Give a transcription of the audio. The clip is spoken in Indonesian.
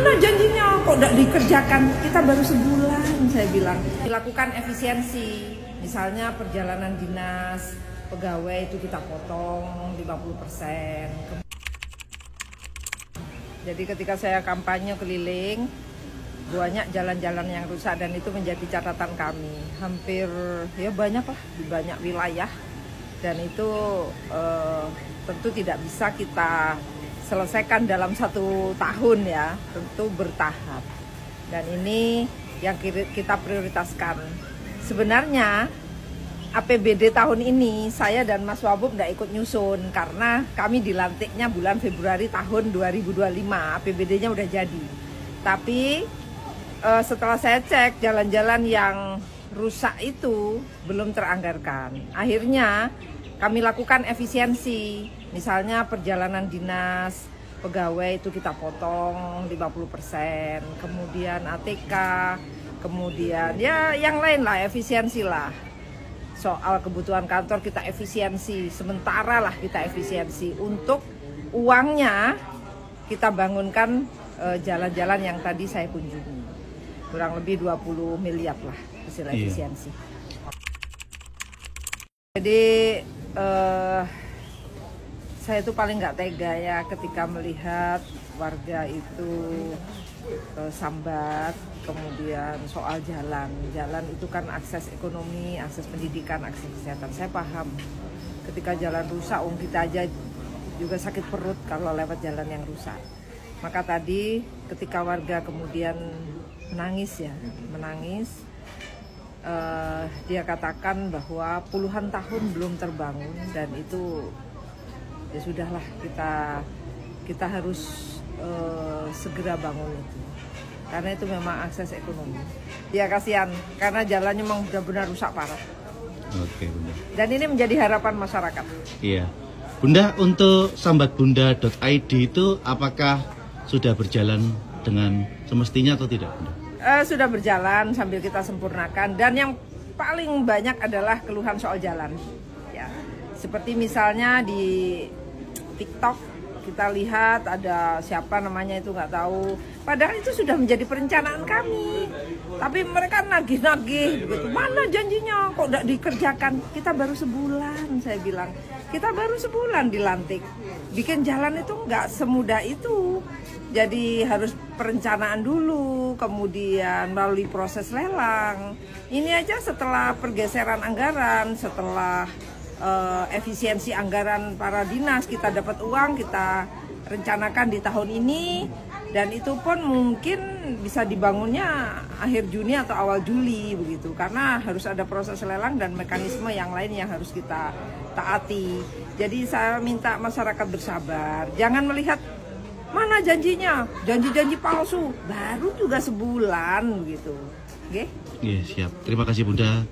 Mana janjinya kok tidak dikerjakan? Kita baru sebulan, saya bilang. Dilakukan efisiensi, misalnya perjalanan dinas, pegawai itu kita potong 50%. Jadi ketika saya kampanye keliling, banyak jalan-jalan yang rusak dan itu menjadi catatan kami. Hampir ya banyak lah di banyak wilayah dan itu tentu tidak bisa kita selesaikan dalam 1 tahun ya, tentu bertahap. Dan ini yang kita prioritaskan. Sebenarnya APBD tahun ini saya dan Mas Wabub tidak ikut nyusun karena kami dilantiknya bulan Februari tahun 2025, APBD-nya udah jadi. Tapi setelah saya cek jalan-jalan yang rusak itu belum teranggarkan. Akhirnya kami lakukan efisiensi, misalnya perjalanan dinas, pegawai itu kita potong 50%, kemudian ATK, kemudian ya yang lain lah, efisiensi lah. Soal kebutuhan kantor kita efisiensi, sementara lah kita efisiensi. Untuk uangnya kita bangunkan jalan-jalan yang tadi saya kunjungi. Kurang lebih 20 miliar lah hasil efisiensi. Jadi saya itu paling nggak tega ya ketika melihat warga itu sambat, kemudian soal jalan itu kan akses ekonomi, akses pendidikan, akses kesehatan. Saya paham ketika jalan rusak, kita aja juga sakit perut kalau lewat jalan yang rusak. Maka tadi ketika warga kemudian menangis, dia katakan bahwa puluhan tahun belum terbangun dan itu ya sudahlah, kita harus segera bangun itu karena itu memang akses ekonomi. Ya kasihan karena jalannya memang benar-benar rusak parah. Oke, Bunda. Dan ini menjadi harapan masyarakat. Iya, Bunda, untuk sambatbunda.id itu apakah sudah berjalan dengan semestinya atau tidak, Bunda? Sudah berjalan sambil kita sempurnakan, dan yang paling banyak adalah keluhan soal jalan. Ya, seperti misalnya di TikTok kita lihat ada siapa namanya itu nggak tahu, padahal itu sudah menjadi perencanaan kami, tapi mereka nagih-nagih begitu. Mana janjinya kok tidak dikerjakan? Kita baru sebulan, saya bilang. Kita baru sebulan dilantik. Bikin jalan itu nggak semudah itu. Jadi harus perencanaan dulu, kemudian melalui proses lelang. Ini aja setelah pergeseran anggaran, setelah efisiensi anggaran para dinas, kita dapat uang, kita rencanakan di tahun ini, dan itu pun mungkin bisa dibangunnya akhir Juni atau awal Juli begitu, karena harus ada proses lelang dan mekanisme yang lain yang harus kita taati. Jadi saya minta masyarakat bersabar, jangan melihat mana janjinya, janji-janji palsu, baru juga sebulan begitu. Oke? Iya, siap. Terima kasih, Bunda.